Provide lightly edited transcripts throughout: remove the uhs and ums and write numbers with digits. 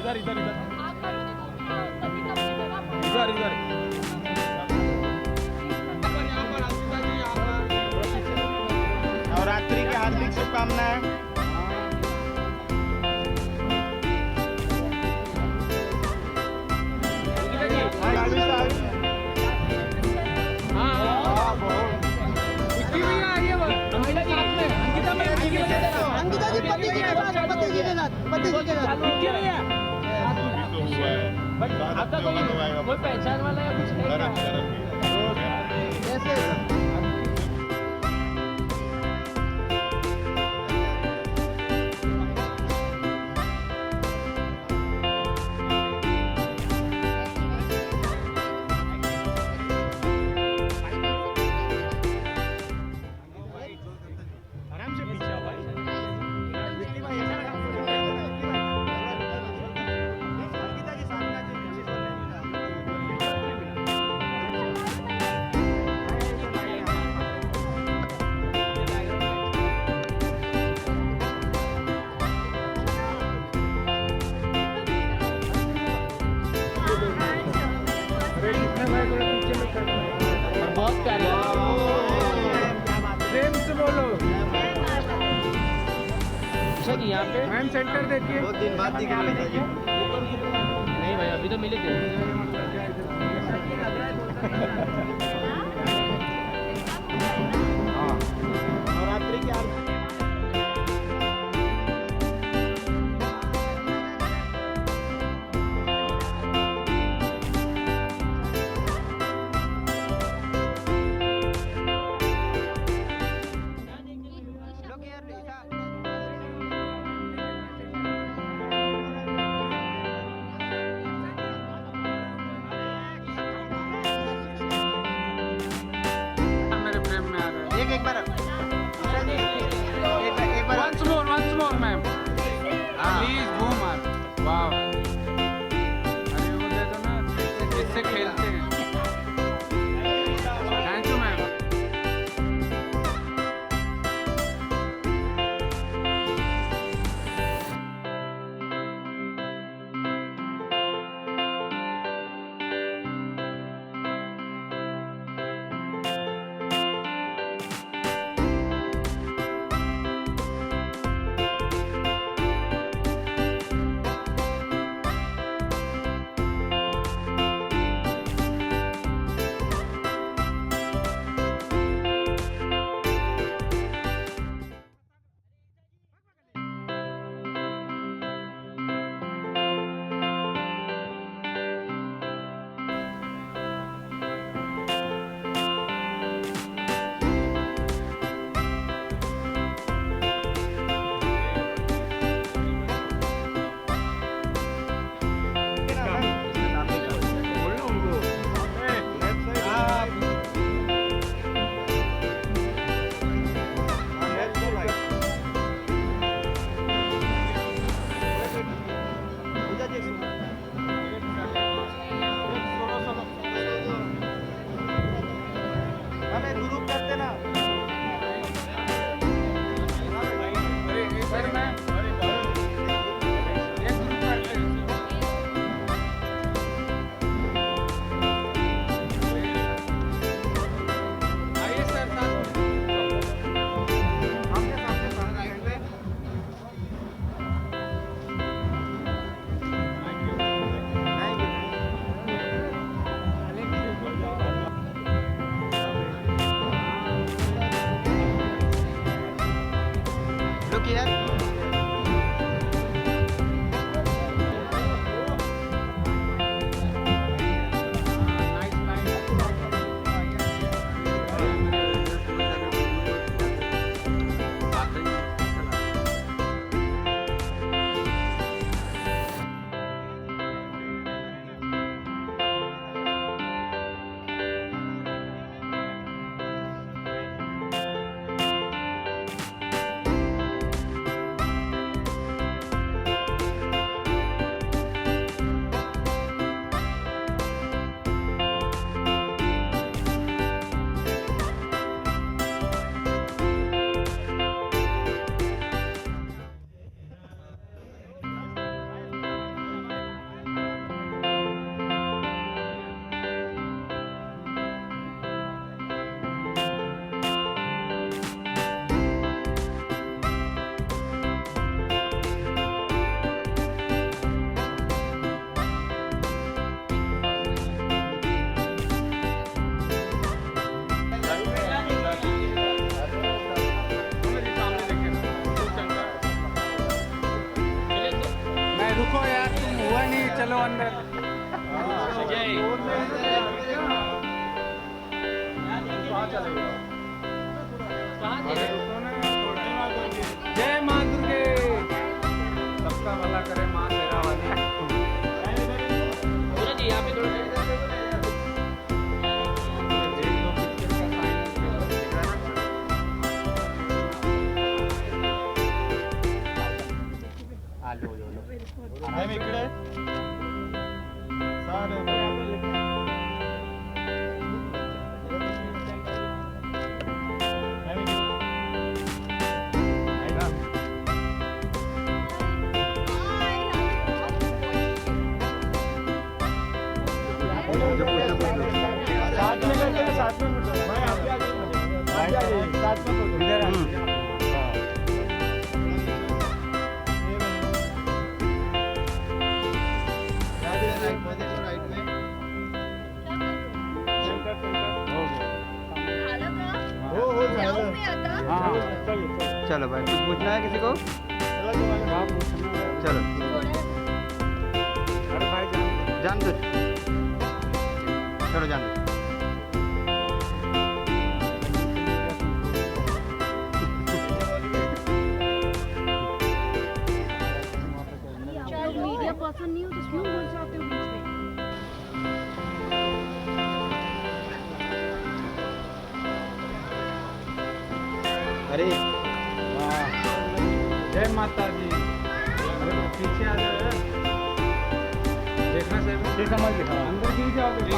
इधर इधर इधर इधर इधर। नवरात्रि की हार्दिक शुभकामनाएं। अंकिता जी पति जी के साथ, पति जी के साथ, पति जी के साथ। आपका कोई पहचान वाला या कुछ है क्या? कैसे आराम से पीछे आओ भाई। बहुत प्यारे प्रेम से बोलो। अच्छा जी, यहाँ पे मैम सेंटर देखिए। बहुत दिन बाद दिख रहे थे जी। नहीं भाई, अभी तो मिले थे। नवरात्रि की हार्दिक रुको यार, तुम हुआ नहीं, चलो अंदर। जय माँ दुर्गे, सबका भला करे माँ तेरा वाली। यहाँ पे थोड़ा हम इकडे सारे साथ में करके साथ में भाई आप भी आ जाइए साथ में इधर चलो भाई, कुछ पूछना है किसी को? चलो अरे भाई जान दो, चलो जान दो। मीडिया पर्सन नहीं हो तो क्यों बोल जाते हो बीच में? अरे जय माता दी। अरे पीछे आ जाओ यार, देखना से समझ लिखा अंदर क्यों जाओगे?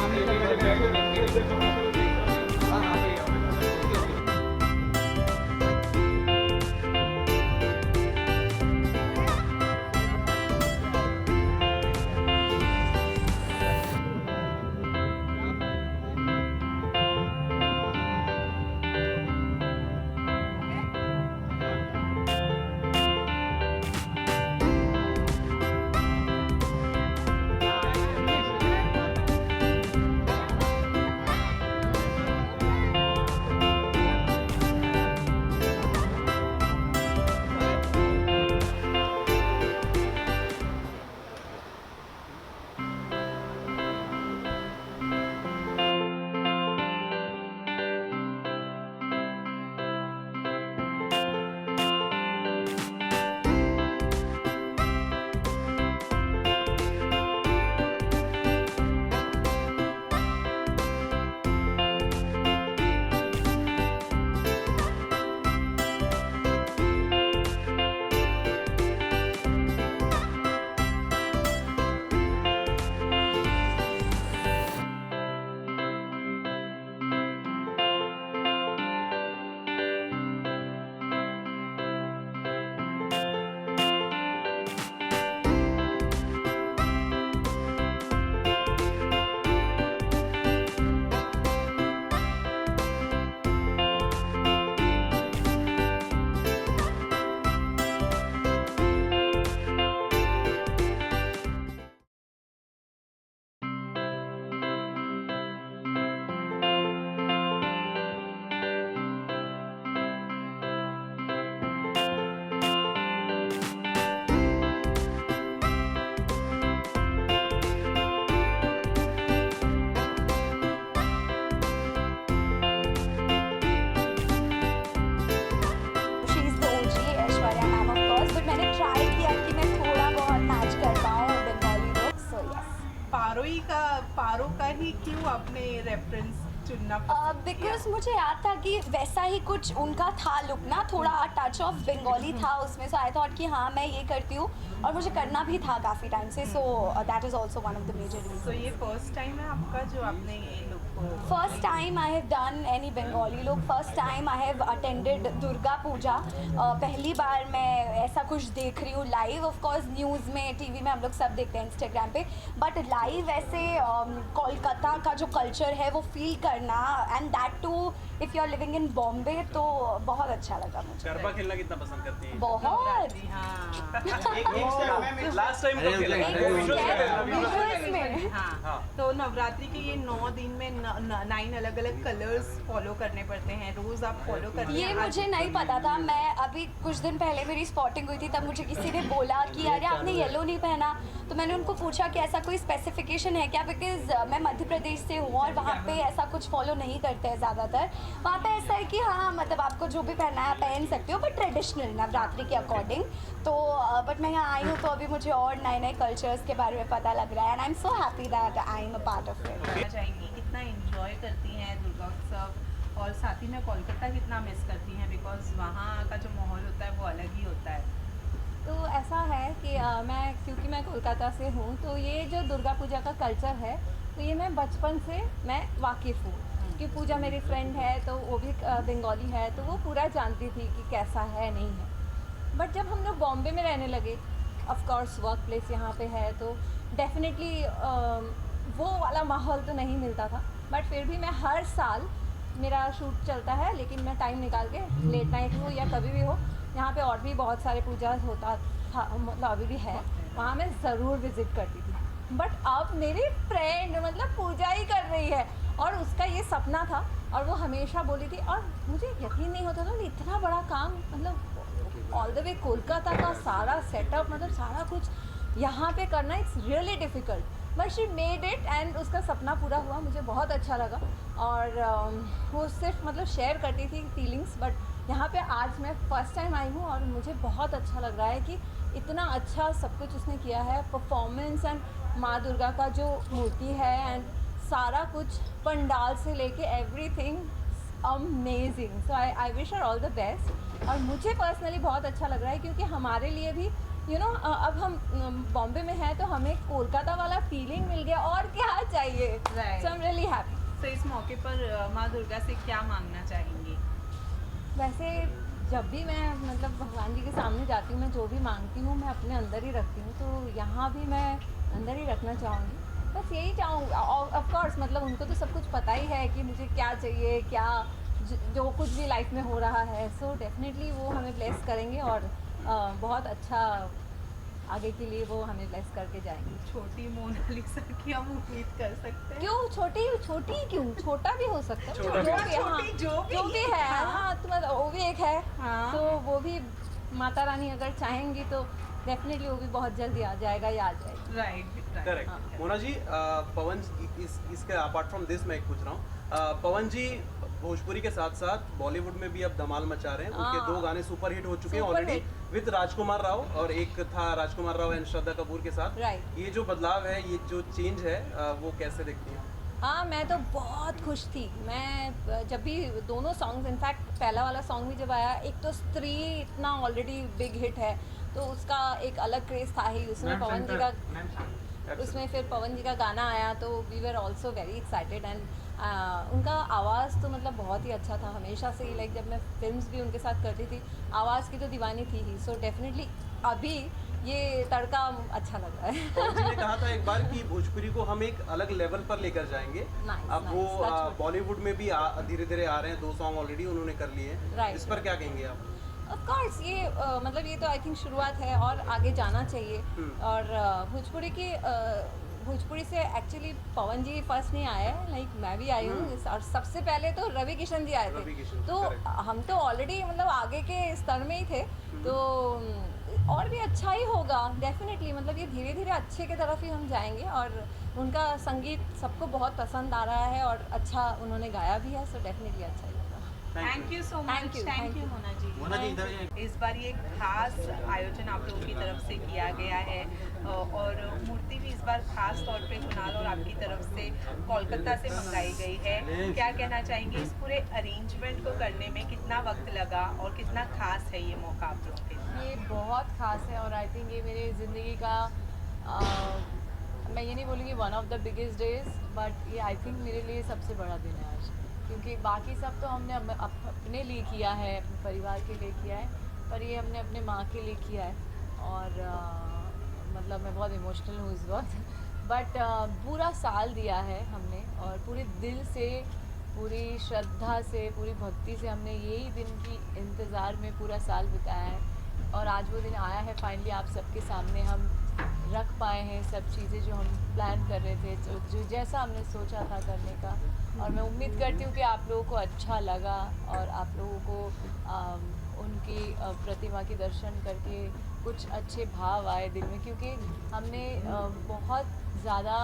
पारो का ही क्यों आपने रेफरेंस चुनना? बिकॉज मुझे याद था कि वैसा ही कुछ उनका था लुक ना, थोड़ा टच ऑफ बंगाली था उसमें, सो आई थॉट कि हाँ मैं ये करती हूँ और मुझे करना भी था काफ़ी टाइम से, so that is also one of the major reason. So ये फर्स्ट टाइम है आपका जो आपने ये लुक को? First time I have done any Bengali look, first time I have attended Durga Puja, पहली बार मैं ऐसा कुछ देख रही हूँ लाइव। ऑफ कोर्स न्यूज़ में, टीवी में हम लोग सब देखते हैं, इंस्टाग्राम पे, बट लाइव ऐसे कोलकाता का जो कल्चर है वो फील करना, and that too if you are living in Bombay तो बहुत अच्छा लगा मुझे। गरबा खेलना कितना पसंद करती हैं? बहुत लास्ट टाइम कब खेला? Visuals में। हाँ तो नवरात्रि के ये 9 दिन में 9 अलग अलग कलर्स फॉलो करने पड़ते हैं, रोज आप फॉलो करते हैं? ये मुझे नहीं पता था। मैं अभी कुछ दिन पहले मेरी स्पॉटिंग हुई थी, तब मुझे किसी ने बोला कि अरे आपने येलो नहीं पहना, तो मैंने उनको पूछा कि ऐसा कोई स्पेसिफिकेशन है क्या, बिकॉज मैं मध्य प्रदेश से हूँ और वहाँ पे ऐसा कुछ फॉलो नहीं करते हैं ज़्यादातर। वहाँ पे ऐसा है कि हाँ मतलब आपको जो भी पहनना है आप पहन सकते हो, बट ट्रेडिशनल नवरात्रि के अकॉर्डिंग। तो बट मैं यहाँ आई हूँ तो अभी मुझे और नए नए कल्चर्स के बारे में पता लग रहा है, and I am so happy that I am a part of it. जाएंगी कितना एंजॉय करती हैं दुर्गा उत्सव, और साथ ही में कोलकाता कितना मिस करती हैं, बिकॉज वहाँ का जो माहौल होता है वो अलग ही होता है। तो ऐसा है कि क्योंकि मैं कोलकाता से हूँ, तो ये जो दुर्गा पूजा का कल्चर है तो ये मैं बचपन से मैं वाकिफ़ हूँ, कि पूजा मेरी फ्रेंड है तो वो भी बंगाली है, तो वो पूरा जानती थी कि कैसा है नहीं है। बट जब हम लोग बॉम्बे में रहने लगे, ऑफ कोर्स वर्क प्लेस यहाँ पे है, तो डेफिनेटली वो वाला माहौल तो नहीं मिलता था। बट फिर भी मैं हर साल, मेरा शूट चलता है लेकिन मैं टाइम निकाल के लेट नाइट हो या कभी भी हो, यहाँ पे और भी बहुत सारे पूजा होता था, मतलब अभी भी है, वहाँ मैं ज़रूर विज़िट करती थी। बट अब मेरी फ्रेंड मतलब पूजा ही कर रही है और उसका ये सपना था और वो हमेशा बोली थी, और मुझे यकीन नहीं होता था कि इतना बड़ा काम, मतलब ऑल द वे कोलकाता का सारा सेटअप, मतलब सारा कुछ यहाँ पे करना, it's really difficult, but she made it and उसका सपना पूरा हुआ। मुझे बहुत अच्छा लगा। और वो सिर्फ मतलब शेयर करती थी फीलिंग्स, बट यहाँ पे आज मैं फ़र्स्ट टाइम आई हूँ और मुझे बहुत अच्छा लग रहा है कि इतना अच्छा सब कुछ उसने किया है, परफॉर्मेंस एंड माँ दुर्गा का जो मूर्ति है एंड सारा कुछ, पंडाल से लेके everything amazing. So I wish her all the best. और मुझे पर्सनली बहुत अच्छा लग रहा है क्योंकि हमारे लिए भी अब हम बॉम्बे में हैं तो हमें कोलकाता वाला फीलिंग मिल गया, और क्या चाहिए। सो आई एम रियली हैप्पी। तो इस मौके पर माँ दुर्गा से क्या मांगना चाहेंगी? वैसे जब भी मैं मतलब भगवान जी के सामने जाती हूँ, मैं जो भी मांगती हूँ मैं अपने अंदर ही रखती हूँ, तो यहाँ भी मैं अंदर ही रखना चाहूँगी। बस यही चाहूँगी। ऑफ कोर्स मतलब उनको तो सब कुछ पता ही है कि मुझे क्या चाहिए, क्या जो कुछ भी लाइफ में हो रहा है। सो डेफिनेटली वो हमें ब्लेस करेंगे और बहुत अच्छा आगे के लिए वो हमें ब्लेस करके जाएंगी। छोटी मोनालिसा की हम उम्मीद कर सकते हैं? क्यों छोटी क्यों, छोटा भी हो सकता है, जो भी है। हाँ तो मतलब वो भी एक है। हाँ। तो वो भी माता रानी अगर चाहेंगी तो डेफिनेटली वो भी बहुत जल्दी आ जाएगा या आ जाएगा। Right correct. मोना जी, पवन इसके अपार्ट फ्रॉम दिस मैं एक पूछ रहा हूँ, पवन जी भोजपुरी के साथ साथ बॉलीवुड में भी अब धमाल मचा रहे हैं। उनके 2 गाने सुपर हिट हो चुके हैं ऑलरेडी विद राजकुमार राव, और एक था राजकुमार राव एंड श्रद्धा कपूर के साथ। राइट। ये जो बदलाव है, ये जो चेंज है, वो कैसे देखती हैं? हाँ मैं तो बहुत खुश थी। मैं जब भी दोनों सॉन्ग्स, इनफैक्ट पहला वाला सॉन्ग भी जब आया, एक तो स्त्री इतना ऑलरेडी बिग हिट है तो उसका एक अलग क्रेज था ही, उसमें पवन जी का, उसमें फिर पवन जी का गाना आया तो we were also very excited. And उनका आवाज़ तो मतलब बहुत ही अच्छा था हमेशा से ही। लाइक जब मैं फिल्म्स भी उनके साथ करती थी, आवाज़ की तो दीवानी थी ही। सो डेफिनेटली अभी ये तड़का अच्छा लग रहा है। पवन जी ने कहा था एक बार कि भोजपुरी को हम एक अलग लेवल पर लेकर जाएंगे। अब वो बॉलीवुड में भी धीरे धीरे आ रहे हैं, 2 सॉन्ग ऑलरेडी उन्होंने कर लिए हैं। इस पर क्या कहेंगे आप? ऑफ कोर्स ये मतलब ये तो आई थिंक शुरुआत है और आगे जाना चाहिए। और भोजपुरी से एक्चुअली पवन जी फर्स्ट नहीं आए हैं, लाइक मैं भी आई हूँ। और सबसे पहले तो रवि किशन जी आए थे, तो हम तो ऑलरेडी मतलब आगे के स्तर में ही थे, तो और भी अच्छा ही होगा डेफिनेटली। मतलब ये धीरे धीरे अच्छे की तरफ ही हम जाएंगे और उनका संगीत सबको बहुत पसंद आ रहा है और अच्छा उन्होंने गाया भी है। सो डेफिनेटली अच्छा ही होगा। Thank you so much. Thank you Mona ji. Mona ji इधर इस बार ये खास आयोजन आप लोगों की तरफ से किया गया है और मूर्ति भी इस बार खास तौर पे कुणाल और आपकी तरफ से कोलकाता से मंगाई गई है। क्या कहना चाहेंगे इस पूरे अरेंजमेंट को करने में, कितना वक्त लगा और कितना खास है ये मौका आप लोगों के लिए? ये बहुत खास है और आई थिंक ये मेरी ज़िंदगी का मैं ये नहीं बोलूँगी one of the biggest days, but ये आई थिंक मेरे लिए सबसे बड़ा दिन है आज, क्योंकि बाकी सब तो हमने अपने लिए किया है, अपने परिवार के लिए किया है, पर ये हमने अपने माँ के लिए किया है। और मतलब मैं बहुत इमोशनल हूँ इस वक्त, बट पूरा साल दिया है हमने और पूरे दिल से पूरी श्रद्धा से, पूरी भक्ति से हमने यही दिन की इंतज़ार में पूरा साल बिताया है और आज वो दिन आया है फाइनली आप सबके सामने हम रख पाए हैं सब चीज़ें जो हम प्लान कर रहे थे, जो जैसा हमने सोचा था करने का। और मैं उम्मीद करती हूँ कि आप लोगों को अच्छा लगा और आप लोगों को उनकी प्रतिमा के दर्शन करके कुछ अच्छे भाव आए दिल में, क्योंकि हमने बहुत ज़्यादा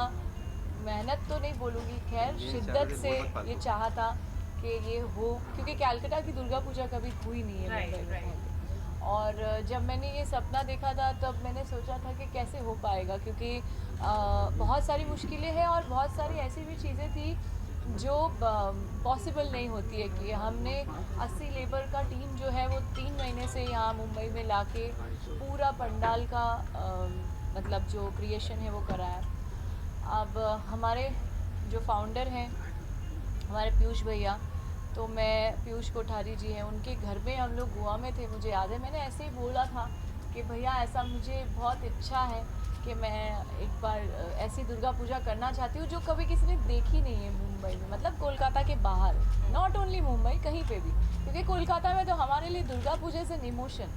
मेहनत तो नहीं बोलूँगी, खैर शिद्दत से ये चाहा था कि ये हो, क्योंकि कलकत्ता की दुर्गा पूजा कभी हुई नहीं है मुंबई में। और जब मैंने ये सपना देखा था तब मैंने सोचा था कि कैसे हो पाएगा, क्योंकि बहुत सारी मुश्किलें हैं और बहुत सारी ऐसी भी चीज़ें थी जो पॉसिबल नहीं होती है। कि हमने 80 लेबर का टीम जो है वो 3 महीने से यहाँ मुंबई में लाके पूरा पंडाल का मतलब जो क्रिएशन है वो कराया। अब हमारे जो फाउंडर हैं हमारे पीयूष भैया, तो मैं पीयूष कोठारी जी हैं, उनके घर में हम लोग गोवा में थे, मुझे याद है मैंने ऐसे ही बोला था कि भैया ऐसा मुझे बहुत इच्छा है कि मैं एक बार ऐसी दुर्गा पूजा करना चाहती हूँ जो कभी किसी ने देखी नहीं है मुंबई में, मतलब कोलकाता के बाहर, नॉट ओनली मुंबई, कहीं पे भी, क्योंकि कोलकाता में तो हमारे लिए Durga Puja is an emotion,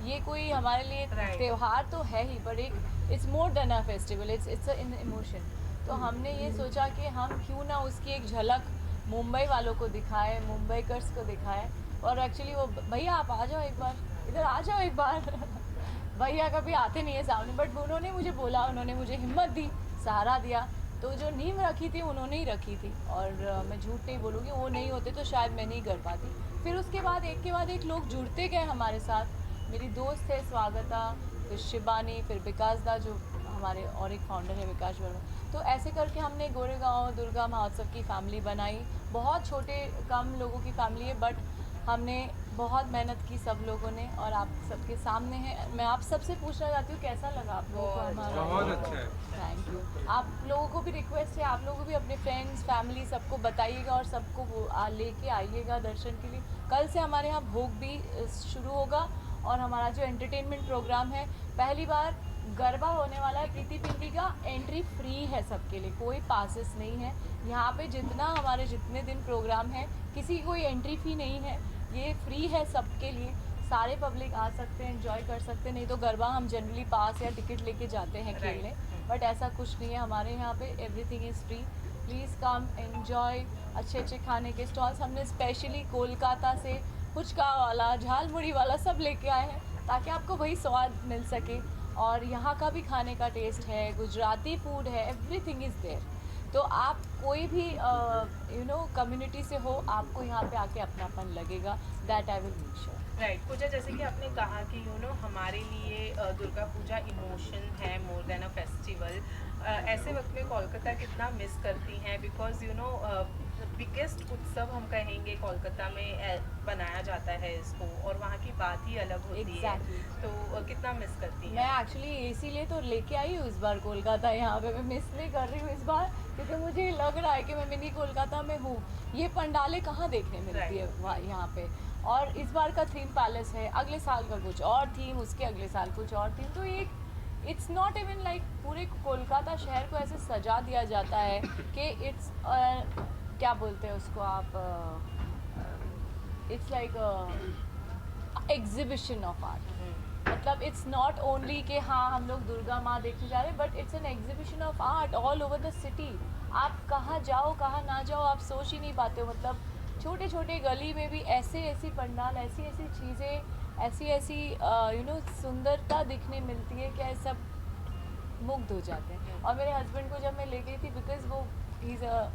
ये कोई हमारे लिए त्यौहार तो है ही, बट एक it's more than a festival, it's an emotion. तो हमने ये सोचा कि हम क्यों ना उसकी एक झलक मुंबई वालों को दिखाएं, मुंबईकर्स को दिखाएं। और एक्चुअली वो भैया आप आ जाओ एक बार, इधर आ जाओ एक बार भैया कभी आते नहीं है सामने, बट उन्होंने मुझे बोला, उन्होंने मुझे हिम्मत दी, सहारा दिया, तो जो नींव रखी थी उन्होंने ही रखी थी। और मैं झूठ नहीं बोलूँगी, वो नहीं होते तो शायद मैं नहीं कर पाती। फिर उसके बाद एक के बाद एक लोग जुड़ते गए हमारे साथ। मेरी दोस्त है स्वागता, फिर शिबानी, फिर विकास दा जो हमारे और एक फाउंडर है विकास वर्मा। तो ऐसे करके हमने गोरेगांव दुर्गा महोत्सव की फैमिली बनाई। बहुत छोटे कम लोगों की फैमिली है, बट हमने बहुत मेहनत की सब लोगों ने, और आप सबके सामने है। मैं आप सबसे पूछना चाहती हूँ कैसा लगा आप लोगों को हमारा? बहुत अच्छा है। Thank you. आप लोगों को भी रिक्वेस्ट है, आप लोगों को भी अपने फ्रेंड्स फैमिली सबको बताइएगा और सबको लेके आइएगा दर्शन के लिए। कल से हमारे यहाँ भोग भी शुरू होगा और हमारा जो एंटरटेनमेंट प्रोग्राम है, पहली बार गरबा होने वाला है। प्रीति पिंडी का एंट्री फ्री है सबके लिए, कोई पासेस नहीं है यहाँ पे। जितने दिन प्रोग्राम है किसी की कोई एंट्री फ़ी नहीं है, ये फ्री है सबके लिए। सारे पब्लिक आ सकते हैं, एंजॉय कर सकते हैं। नहीं तो गरबा हम जनरली पास या टिकट लेके जाते हैं खेलने, बट ऐसा कुछ नहीं है हमारे यहाँ पे, everything is free. Please come enjoy. अच्छे अच्छे खाने के स्टॉल्स हमने स्पेशली कोलकाता से पुचका वाला, झालमुड़ी वाला सब लेके आए हैं, ताकि आपको वही स्वाद मिल सके। और यहाँ का भी खाने का टेस्ट है, गुजराती फूड है, एवरीथिंग इज़ देयर। तो आप कोई भी कम्युनिटी से हो, आपको यहाँ पे आके अपनापन लगेगा, that I will make sure. Right Puja, जैसे कि आपने कहा कि हमारे लिए दुर्गा पूजा इमोशन है मोर देन अ फेस्टिवल। ऐसे वक्त में कोलकाता कितना मिस करती हैं, बिकॉज बिगेस्ट उत्सव हम कहेंगे कोलकाता में बनाया जाता है इसको, और वहाँ की बात ही अलग होती है। तो कितना मिस करती हैं? मैं एक्चुअली इसीलिए तो लेके आई हूँ इस बार कोलकाता यहाँ पे। मैं मिस नहीं कर रही हूँ इस बार, क्योंकि मुझे लग रहा है कि मैं मिनी कोलकाता में हूँ। ये पंडालें कहाँ देखने मिलती है यहाँ पे। और इस बार का थीम पैलेस है, अगले साल का कुछ और थीम, उसके अगले साल कुछ और थीम। तो एक इट्स नॉट इवन लाइक पूरे कोलकाता शहर को ऐसे सजा दिया जाता है कि इट्स क्या बोलते हैं उसको आप, it's like exhibition of art. मतलब इट्स नॉट ओनली कि हाँ हम लोग दुर्गा माँ देखने जा रहे हैं, but it's an exhibition of art all over the city. आप कहाँ जाओ कहाँ ना जाओ आप सोच ही नहीं पाते हो। मतलब छोटे छोटे गली में भी ऐसी पंडाल, ऐसी चीज़ें, ऐसी सुंदरता दिखने मिलती है कि सब मुग्ध हो जाते हैं। और मेरे हस्बैंड को जब मैं ले गई थी, बिकॉज वो he is a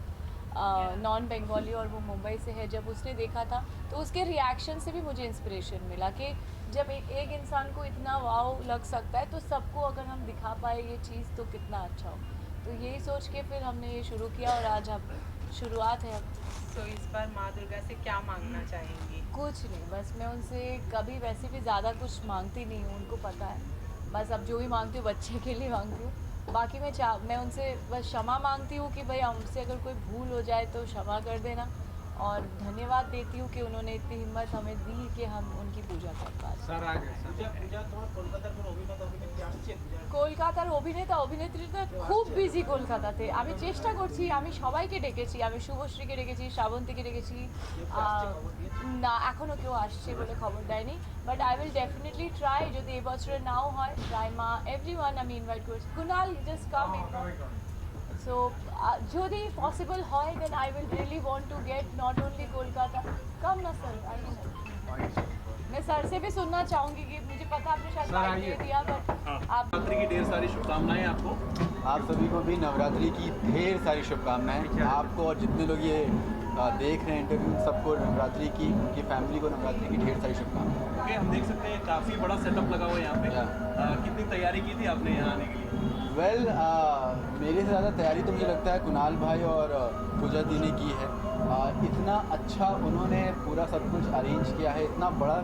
non Bengali और वो मुंबई से है, जब उसने देखा था तो उसके रिएक्शन से भी मुझे इंस्पिरेशन मिला कि जब एक इंसान को इतना वाव लग सकता है, तो सबको अगर हम दिखा पाए ये चीज़ तो कितना अच्छा हो। तो यही सोच के फिर हमने ये शुरू किया, और आज अब शुरुआत है। तो इस बार माँ दुर्गा से क्या मांगना चाहेंगी? कुछ नहीं, बस मैं उनसे कभी वैसे भी ज़्यादा कुछ मांगती नहीं हूँ, उनको पता है। बस अब जो भी मांगती हूँ बच्चे के लिए मांगती हूँ। बाकी मैं उनसे बस क्षमा मांगती हूँ कि भाई हमसे अगर कोई भूल हो जाए तो क्षमा कर देना, और धन्यवाद देती हूँ कि उन्होंने इतनी हिम्मत हमें दी कि हम उनकी पूजा कर पाए। सर आ गए। पूजा तुम्हारा कोलकाता में अभिनेता কলকাতার অভিনেতা অভিনেত্রীরা খুব বিজি কলকাতাতে। আমি চেষ্টা করছি, আমি সবাইকে ডেকেছি, আমি শুভশ্রীকে ডেকেছি, শ্রাবন্তীকে ডেকেছি, না এখনও কেউ আসছে বলে খবর দেয়নি, but I will definitely try. যদি এবছরে নাও হয়, রাইমা এভরিওয়ান আমি ইনভাইট করছি, কুনাল জাস্ট কাম। সো যদি পসিবল হয় then I will really want to get not only Kolkata. Come ना सर, मैं सर से भी सुनना चाहूँगी कि मुझे पता आपने शायद बाइट दे दिया, बट आप नवरात्रि की ढेर सारी शुभकामनाएं आपको। आप सभी को भी नवरात्रि की ढेर सारी शुभकामनाएं। आपको और जितने लोग ये देख रहे हैं इंटरव्यू, सबको नवरात्रि की, उनकी फैमिली को नवरात्रि की ढेर सारी शुभकामनाएं। ओके, हम देख सकते हैं काफ़ी बड़ा सेटअप लगा हुआ है यहाँ पे। कितनी तैयारी की थी आपने यहाँ आने के लिए? वेल मेरे से ज़्यादा तैयारी तो मुझे लगता है कुणाल भाई और पूजा दी ने की है। इतना अच्छा उन्होंने पूरा सब कुछ अरेंज किया है, इतना बड़ा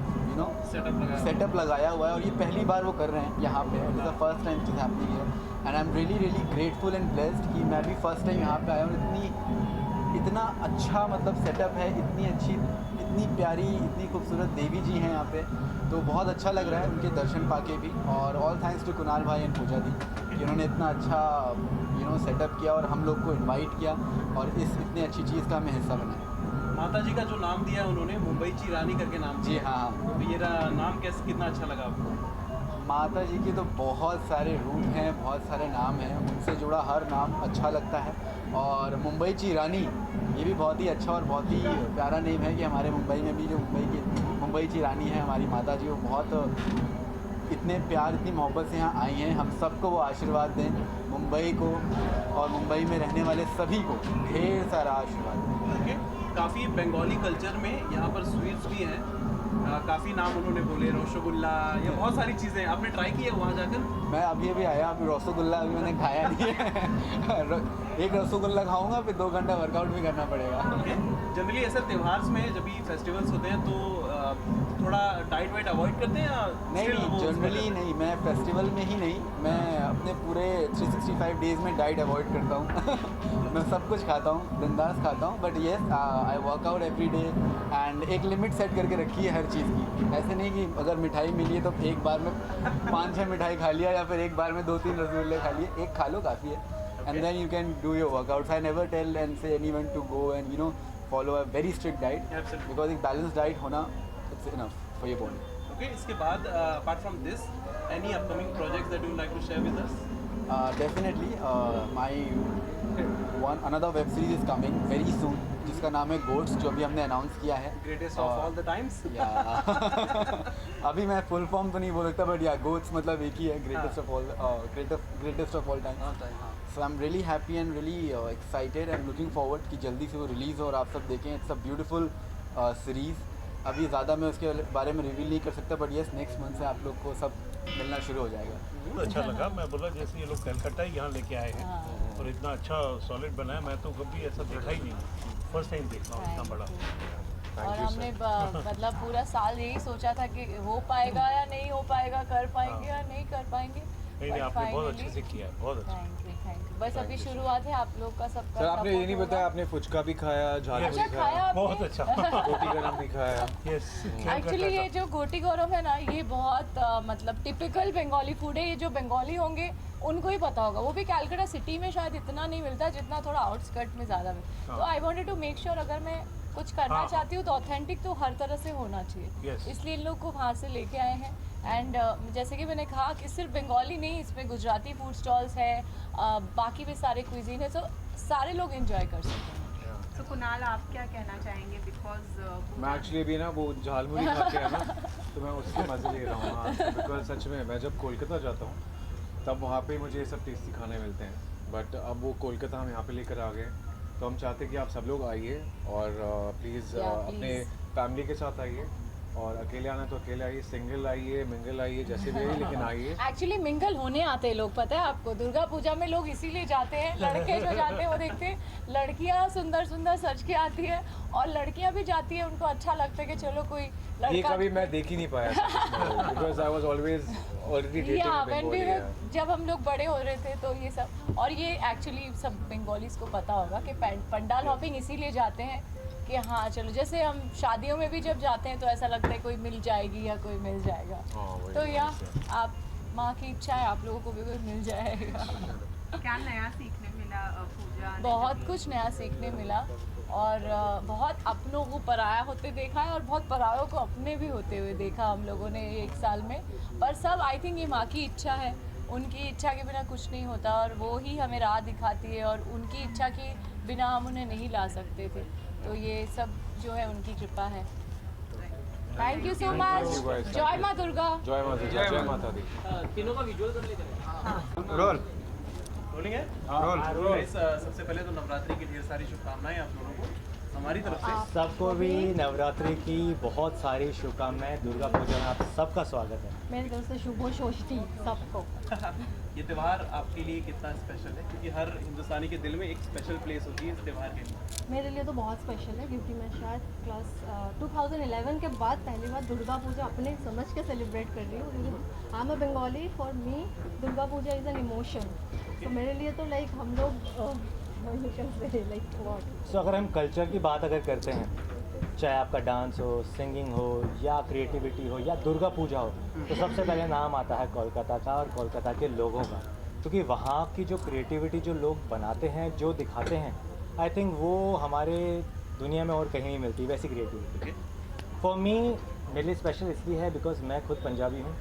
सेटअप लगाया हुआ है, और ये पहली बार वो कर रहे हैं यहाँ पे। It is the first time it is happening here, and I am really grateful and blessed कि मैं भी फर्स्ट टाइम यहाँ पे आया हूँ। इतना अच्छा मतलब सेटअप है, इतनी प्यारी, इतनी खूबसूरत देवी जी हैं यहाँ पे, तो बहुत अच्छा लग रहा है उनके दर्शन पाके भी। और ऑल थैंक्स टू कुणाल भाई एंड पूजा दी कि उन्होंने इतना अच्छा सेटअप किया और हम लोग को इनवाइट किया और इतनी अच्छी चीज़ का हमें हिस्सा बनाया। माता जी का जो नाम दिया है उन्होंने, मुंबई ची रानी करके नाम जी दिया। हाँ, तो ये नाम कैसे, कितना अच्छा लगा आपको? माता जी के तो बहुत सारे रूप हैं, बहुत सारे नाम हैं, उनसे जुड़ा हर नाम अच्छा लगता है। और मुंबई ची रानी ये भी बहुत ही अच्छा और बहुत ही प्यारा नेम है कि हमारे मुंबई में भी जो मुंबई ची रानी है हमारी माता जी, वो बहुत इतने प्यार, इतनी मोहब्बत से यहाँ आई हैं। हम सबको वो आशीर्वाद दें, मुंबई को और मुंबई में रहने वाले सभी को ढेर सारा आशीर्वाद दें। ओके, काफ़ी बंगाली कल्चर में यहाँ पर स्वीट्स भी हैं, काफ़ी नाम उन्होंने बोले, रसगुल्ला, ये बहुत सारी चीज़ें आपने ट्राई की है वहाँ जाकर? मैं अभी आया, अभी रसगुल्ला अभी मैंने खाया नहीं है। एक रसगुल्ला खाऊंगा, फिर 2 घंटा वर्कआउट भी करना पड़ेगा। ओके, जनरली ऐसे त्योहार में जब भी फेस्टिवल्स होते हैं तो थोड़ा डाइट वाइट अवॉइड करते हैं या नहीं, जनरली नहीं, मैं फेस्टिवल में ही नहीं, मैं अपने पूरे 365 डेज़ में डाइट अवॉइड करता हूँ। मैं सब कुछ खाता हूँ, बिंदास खाता हूँ, but yes I workout every day, and एक लिमिट सेट करके रखी है हर चीज़ की। ऐसे नहीं कि अगर मिठाई मिली है तो एक बार में 5-6 मिठाई खा लिया, या फिर एक बार में 2-3 रसगुल्ले खा लिए। एक खा लो काफ़ी है, and then you can do your workouts. I never tell and say anyone to go and follow a very strict diet, because एक बैलेंस डाइट होना it's enough for your body. Okay, इसके बाद apart from this any upcoming projects that you like to share with us? Definitely my another web series is coming very soon, जिसका नाम है goats, जो अभी हमने announce किया है। Greatest of all the times. अभी मैं फुल फॉर्म तो नहीं बोल सकता, बट या गोट्स मतलब एक ही है, greatest of all times. So I am really happy and really excited and looking forward कि जल्दी से वो रिलीज़ हो और आप सब देखें। It's a beautiful series. अभी ज़्यादा मैं उसके बारे में रिवील नहीं कर सकता, बट येस नेक्स्ट मंथ से आप लोग को सब मिलना शुरू हो जाएगा। अच्छा लगा, मैं बोला जैसे ये लोग कलकत्ता ही यहाँ लेके आए हैं और इतना अच्छा सॉलिड बनाया, मैं तो कभी ऐसा देखा ही नहीं, फर्स्ट टाइम देख रहा हूँ इतना बड़ा। और हमने मतलब पूरा साल यही सोचा था कि हो पाएगा या नहीं हो पाएगा, कर पाएंगे या नहीं कर पाएंगे। नहीं, आपने बहुत अच्छे से किया, बहुत अच्छा। Thank you. बस अभी शुरुआत है आप लोग का सबका। सर आपने ये नहीं बताया, आपने फुचका भी खाया, झालमुड़ी अच्छा खाया आपने? बहुत अच्छा। गोटी गरम भी खाया। एक्चुअली ये जो गोटी गरम है ना, ये बहुत मतलब टिपिकल बंगाली फूड है। ये जो बंगाली होंगे उनको ही पता होगा, वो भी कैलकाटा सिटी में शायद इतना नहीं मिलता जितना थोड़ा आउटस्कर्ट में ज़्यादा मिलता। तो I wanted to make sure अगर मैं कुछ करना चाहती हूँ तो ऑथेंटिक तो हर तरह से होना चाहिए, इसलिए इन लोग को वहाँ से लेके आए हैं। एंड जैसे कि मैंने कहा कि सिर्फ बंगाली नहीं, इसमें गुजराती फूड स्टॉल्स है, बाकी भी सारे क्विजीन है, तो सारे लोग एंजॉय कर सकते हैं। तो कुणाल आप क्या कहना चाहेंगे? बिकॉज मैं एक्चुअली भी ना वो झालमुड़ी खा के है ना, तो मैं उसके मज़े ले रहा हूँ। हाँ, बिकॉज सच में मैं जब कोलकाता जाता हूँ तब वहाँ पे मुझे ये सब टेस्टी खाने मिलते हैं, बट अब वो कोलकाता हम यहाँ पे लेकर आ गए, तो हम चाहते हैं कि आप सब लोग आइए और प्लीज़ अपने फैमिली के साथ आइए, और अकेले आना तो अकेले आइए, सिंगल आइए, मिंगल आइए, जैसे भी आइए, लेकिन आइए। एक्चुअली मिंगल होने आते हैं लोग, पता है आपको, दुर्गा पूजा में लोग इसीलिए जाते हैं, लड़के जो जाते हैं वो देखते हैं, लड़कियां सुंदर सुंदर सज के आती है और लड़कियां भी जाती है, उनको अच्छा लगता है कि चलो कोई लड़का। ये कभी मैं देख ही नहीं पाया, because I was always already dating Bengali. जब हम लोग बड़े हो रहे थे तो ये सब, और ये एक्चुअली सब बंगालीज को पता होगा कि पंडाल हॉपिंग इसीलिए जाते हैं कि हाँ चलो, जैसे हम शादियों में भी जब जाते हैं तो ऐसा लगता है कोई मिल जाएगी या कोई मिल जाएगा। तो या आप माँ की इच्छा है आप लोगों को भी मिल जाएगा। क्या नया सीखने मिला पूजा? बहुत कुछ नया सीखने मिला और बहुत अपनों को पराया होते देखा है और बहुत परायों को अपने भी होते हुए देखा हम लोगों ने एक साल में। पर सब आई थिंक ये माँ की इच्छा है, उनकी इच्छा के बिना कुछ नहीं होता और वो ही हमें राह दिखाती है और उनकी इच्छा के बिना हम उन्हें नहीं ला सकते थे। तो ये सब जो है उनकी कृपा है। Thank you so much. जय माँ दुर्गा। जय माता दी, जय माता दी। तीनों का विजुअल कर लेते रोल रोलिंग है। रोल Guys, सबसे पहले तो नवरात्रि की ढेर सारी शुभकामनाएं आप दोनों को हमारी तरफ से। सबको भी नवरात्रि की बहुत सारी शुभकामनाएं। दुर्गा पूजा में आप सबका स्वागत है। मेरे तरफ से शुभोषष्ठी सबको। ये त्यौहार आपके लिए कितना स्पेशल है, क्योंकि हर हिंदुस्तानी के दिल में एक स्पेशल प्लेस होती है इस त्यौहार के लिए। मेरे लिए तो बहुत स्पेशल है क्योंकि मैं शायद क्लास 2011 के बाद पहली बार दुर्गा पूजा अपने समझ के सेलिब्रेट कर रही हूँ। I am a Bengali, for me Durga Puja is an emotion. तो मेरे लिए तो लाइक हम लोग सो अगर हम कल्चर की बात अगर करते हैं, चाहे आपका डांस हो, सिंगिंग हो या क्रिएटिविटी हो या दुर्गा पूजा हो, तो सबसे पहले नाम आता है कोलकाता का और कोलकाता के लोगों का, क्योंकि वहाँ की जो क्रिएटिविटी जो लोग बनाते हैं, जो दिखाते हैं, आई थिंक वो हमारे दुनिया में और कहीं नहीं मिलती वैसी क्रिएटिविटी। फॉर मी मेरे लिए स्पेशल इसलिए है बिकॉज मैं खुद पंजाबी हूँ,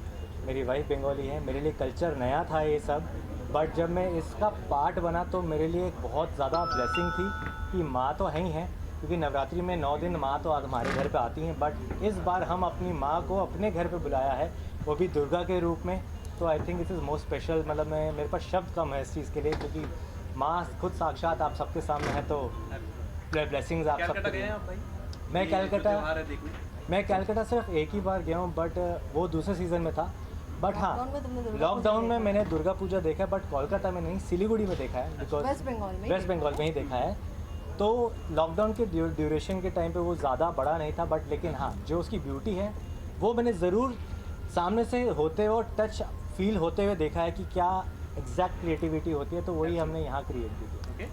मेरी वाइफ बंगाली है। मेरे लिए कल्चर नया था ये सब, बट जब मैं इसका पार्ट बना तो मेरे लिए एक बहुत ज़्यादा ब्लेसिंग थी कि माँ तो है ही हैं, क्योंकि नवरात्रि में 9 दिन माँ तो हमारे घर पे आती हैं, बट इस बार हम अपनी माँ को अपने घर पे बुलाया है, वो भी दुर्गा के रूप में। तो I think it is most special. मतलब मेरे पास शब्द कम है इस चीज़ के लिए, क्योंकि माँ खुद साक्षात आप सबके सामने है, तो ब्लेसिंग्स आप सबके। मैं कैलकाटा सिर्फ एक ही बार गया हूँ, बट वो दूसरे सीज़न में था। बट हाँ, लॉकडाउन में मैंने दुर्गा पूजा देखा है, बट कोलकाता में नहीं, सिलीगुड़ी में देखा है, बिकॉज वेस्ट बंगाल में ही देखा है। तो लॉकडाउन के ड्यूरेशन के टाइम पे वो ज़्यादा बड़ा नहीं था, बट लेकिन हाँ, जो उसकी ब्यूटी है वो मैंने ज़रूर सामने से होते हुए और टच फील होते हुए देखा है कि क्या एग्जैक्ट क्रिएटिविटी होती है, तो वही हमने यहाँ क्रिएट की थी। ओके,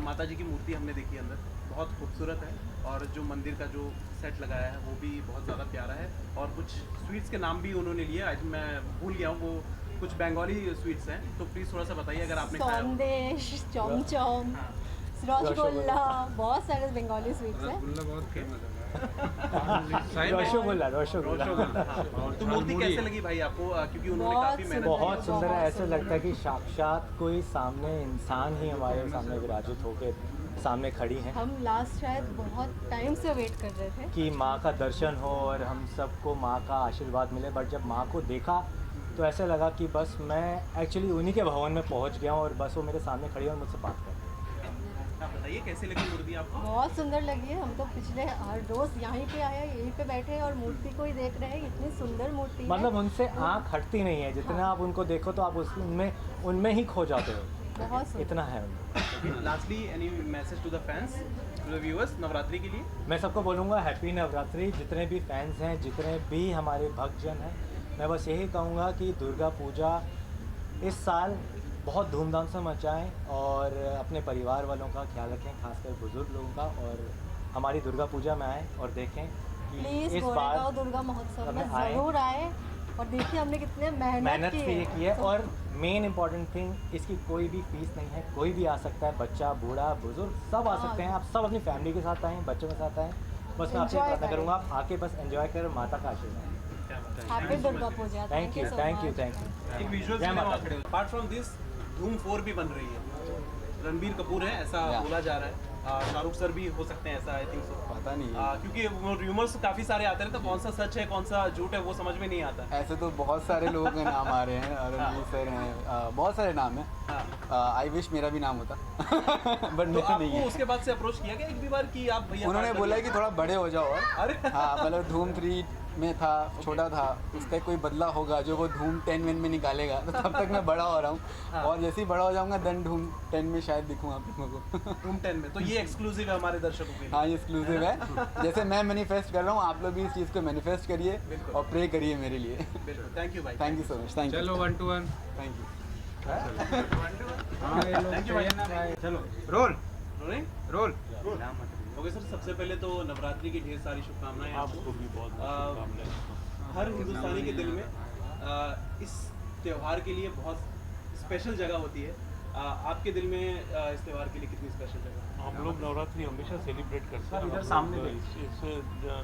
माता जी की मूर्ति हमने देखी अंदर, बहुत खूबसूरत है, और जो मंदिर का जो सेट लगाया है वो भी बहुत ज़्यादा प्यारा है, और कुछ स्वीट्स के नाम भी उन्होंने लिए। आज मैं भूल गया हूँ, वो कुछ बंगाली स्वीट्स हैं, तो प्लीज़ थोड़ा सा बताइए अगर आपने खाया हो। संदेश, चमचम, रसगुल्ला, बहुत सारे बंगाली स्वीट्स हैं। बहुत फेमस रसगुल्ला तो मूर्ति कैसे लगी भाई आपको, क्योंकि उन्होंने काफ़ी मेहनत की। बहुत सुंदर है, ऐसे लगता है कि साक्षात कोई सामने इंसान ही हमारे सामने विराजित होकर सामने खड़ी हैं। हम लास्ट शायद बहुत टाइम से वेट कर रहे थे कि माँ का दर्शन हो और हम सबको माँ का आशीर्वाद मिले, बट जब माँ को देखा तो ऐसे लगा कि बस मैं एक्चुअली उन्हीं के भवन में पहुँच गया हूँ और बस वो मेरे सामने खड़ी और मुझसे बात कर। आप बताइए कैसी लगी मूर्ति आपको? बहुत सुंदर लगी है। हम तो पिछले हर रोज़ यहीं पे आए, यहीं पे बैठे और मूर्ति को ही देख रहे हैं। इतनी सुंदर मूर्ति मतलब उनसे आँख हटती नहीं है, जितना आप उनको देखो तो आप उनमें ही खो जाते हो, बहुत इतना है उनमें। Lastly any message to the fans, to the viewers Navratri के लिए? मैं सबको बोलूँगा हैप्पी नवरात्रि। जितने भी फैंस हैं, जितने भी हमारे भक्तजन हैं, मैं बस यही कहूँगा कि दुर्गा पूजा इस साल बहुत धूमधाम से मचाएं और अपने परिवार वालों का ख्याल रखें, खासकर बुजुर्ग लोगों का, और हमारी दुर्गा पूजा में आएँ और देखें कि इस बार दुर्गा महोत्सव में ज़रूर आए और देखिए हमने कितने मेहनत की है। और मेन इम्पॉर्टेंट थिंग, इसकी कोई भी फीस नहीं है, कोई भी आ सकता है, बच्चा, बूढ़ा, बुजुर्ग सब आ सकते हैं। आप सब अपनी फैमिली के साथ आएँ, बच्चों के साथ आएँ। बस मैं आपसे प्रार्थना करूँगा आप आके बस एंजॉय करें, माता का आशीर्वाद। Happy Durga Puja. Thank you. एक visuals apart from this Dhoom 4 भी बन रही है, रणबीर कपूर है ऐसा बोला जा रहा है, शाहरुख सर भी हो सकते हैं ऐसा, आई थिंक सो, पता नहीं क्योंकि वो र्यूमर्स काफ़ी सारे आते रहते हैं, तो कौन सा सच है कौन सा झूठ है वो समझ में नहीं आता। ऐसे तो बहुत सारे लोगों के नाम आ रहे हैं, रणबीर सर हैं, बहुत सारे नाम हैं। आई विश मेरा भी नाम होता बट तो नहीं है। उसके बाद से अप्रोच किया गया एक भी बार कि आप भैया? उन्होंने बोला है कि थोड़ा बड़े हो जाओ, और अरे हाँ, मतलब धूम 3 में था, छोटा था, उसका कोई बदला होगा जो वो धूम 10 में निकालेगा, तो तब तक मैं बड़ा हो रहा हूँ, और जैसे ही बड़ा हो जाऊँगा देन धूम 10 में शायद दिखूँ आप लोगों को। धूम 10 में, तो ये एक्सक्लूसिव है हमारे दर्शकों के लिए। हाँ, ये एक्सक्लूसिव है। जैसे मैं मैनिफेस्ट कर रहा हूँ, आप लोग भी इस चीज़ को मैनिफेस्ट करिए और प्रे करिए मेरे लिए। थैंक यू भाई, thank you so much. Thank you. चलो 1 to 1। Thank you. Thank you भाई। चलो रोल रोल। ओके सर, सबसे पहले तो नवरात्रि की ढेर सारी शुभकामनाएं आपको भी बहुत। हर हिंदुस्तानी के दिल में इस त्यौहार के लिए बहुत स्पेशल जगह होती है। आपके दिल में इस त्यौहार के लिए कितनी स्पेशल जगह? हम लोग नवरात्रि हमेशा सेलिब्रेट करते हैं। इधर सामने हम लोग इस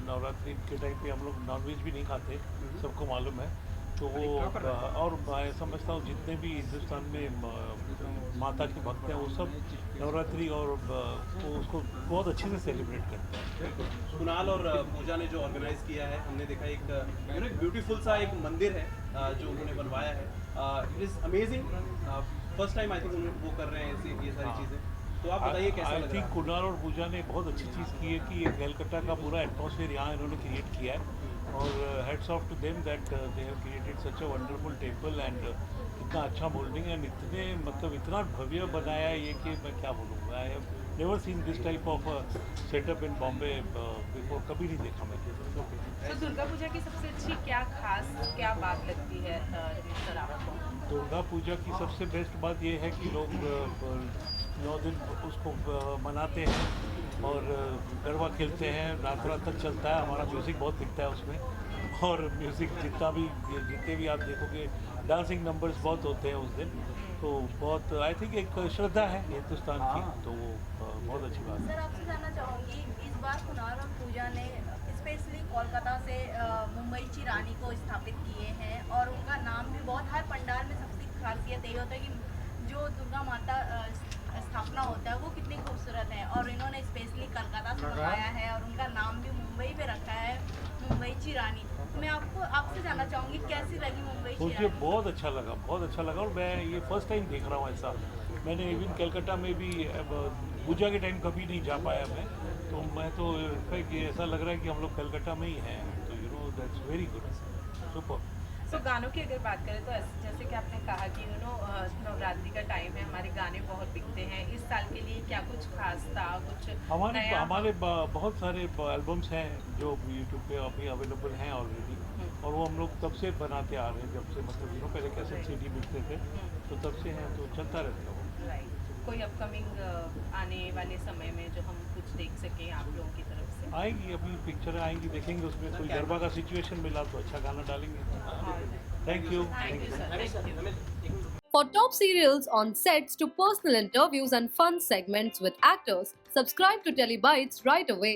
नवरात्रि के टाइम पे हम लोग नॉनवेज भी नहीं खाते, सबको मालूम है। तो वो और मैं समझता हूँ जितने भी हिंदुस्तान में माता के भक्त हैं वो सब नवरात्रि और वो उसको बहुत अच्छे से सेलिब्रेट करते हैं। कुणाल और पूजा ने जो ऑर्गेनाइज किया है, हमने देखा एक एक ब्यूटीफुल सा एक मंदिर है जो उन्होंने बनवाया है। It is amazing. First time I think वो कर रहे हैं ये सारी चीज़ें। तो आप बताइए कैसा लग रहा है? आई थिंक कुणाल और पूजा ने बहुत अच्छी चीज़ की है कि ये कलकत्ता का पूरा एटमॉस्फेयर यहाँ इन्होंने क्रिएट किया है। और heads off to them that they have created such a wonderful temple and इतना अच्छा मोल्डिंग एंड इतने मतलब इतना भव्य बनाया है ये कि मैं क्या बोलूँ। I have never seen this type of setup in Bombay before, कभी नहीं देखा मैं। तो दुर्गा पूजा की सबसे अच्छी क्या बात लगती है सर आपको? दुर्गा पूजा की सबसे बेस्ट बात ये है कि लोग 9 दिन उसको मनाते हैं और गरबा खेलते हैं, रात रात तक चलता है। हमारा म्यूज़िक बहुत दिखता है उसमें और म्यूज़िक जितने भी आप देखोगे डांसिंग नंबर्स बहुत होते हैं उस दिन। तो बहुत आई थिंक एक श्रद्धा है हिंदुस्तान की, तो वो बहुत अच्छी बात है। सर आपसे जानना चाहूँगी, इस बार कुणाल और पूजा ने स्पेशली कोलकाता से मुंबई की रानी को स्थापित किए हैं और उनका नाम भी बहुत, हर पंडाल में सबसे खासियत यही होता है कि जो दुर्गा माता स्थापना होता है वो कितनी खूबसूरत है और इन्होंने स्पेशली कलकत्ता से मंगाया है और उनका नाम भी मुंबई पे रखा है, मुंबई की रानी। मैं आपसे जानना चाहूँगी कैसी लगी मुंबई की मुझे रानी? बहुत अच्छा लगा और मैं ये फर्स्ट टाइम देख रहा हूँ ऐसा। मैंने इवन कलकत्ता में भी पूजा के टाइम कभी नहीं जा पाया मैं, तो मैं तो इनफैक्ट ये ऐसा लग रहा है कि हम लोग कलकत्ता में ही हैं। तो you know that's very good, super. तो गानों की अगर बात करें तो जैसे कि आपने कहा कि नवरात्रि का टाइम है, हमारे गाने बहुत बिकते हैं। इस साल के लिए क्या कुछ खास था, कुछ हमारे बहुत सारे एल्बम्स हैं जो यूट्यूब पे अभी अवेलेबल हैं ऑलरेडी और वो हम लोग तब से बनाते आ रहे हैं, जब से मतलब पहले कैसेट सीडी बिकते थे तो तब से हैं, तो चलता रहता है। राइट। कोई अपकमिंग आने वाले समय में जो हम कुछ देख सकें आप लोगों की तरफ से? आएंगी, अभी पिक्चर आएंगी, देखेंगे उसमें कोई गरबा का सिचुएशन मिला तो अच्छा गाना डालेंगे। Thank you sir. For top serials on sets to personal interviews and fun segments with actors, subscribe to Telebytes right away.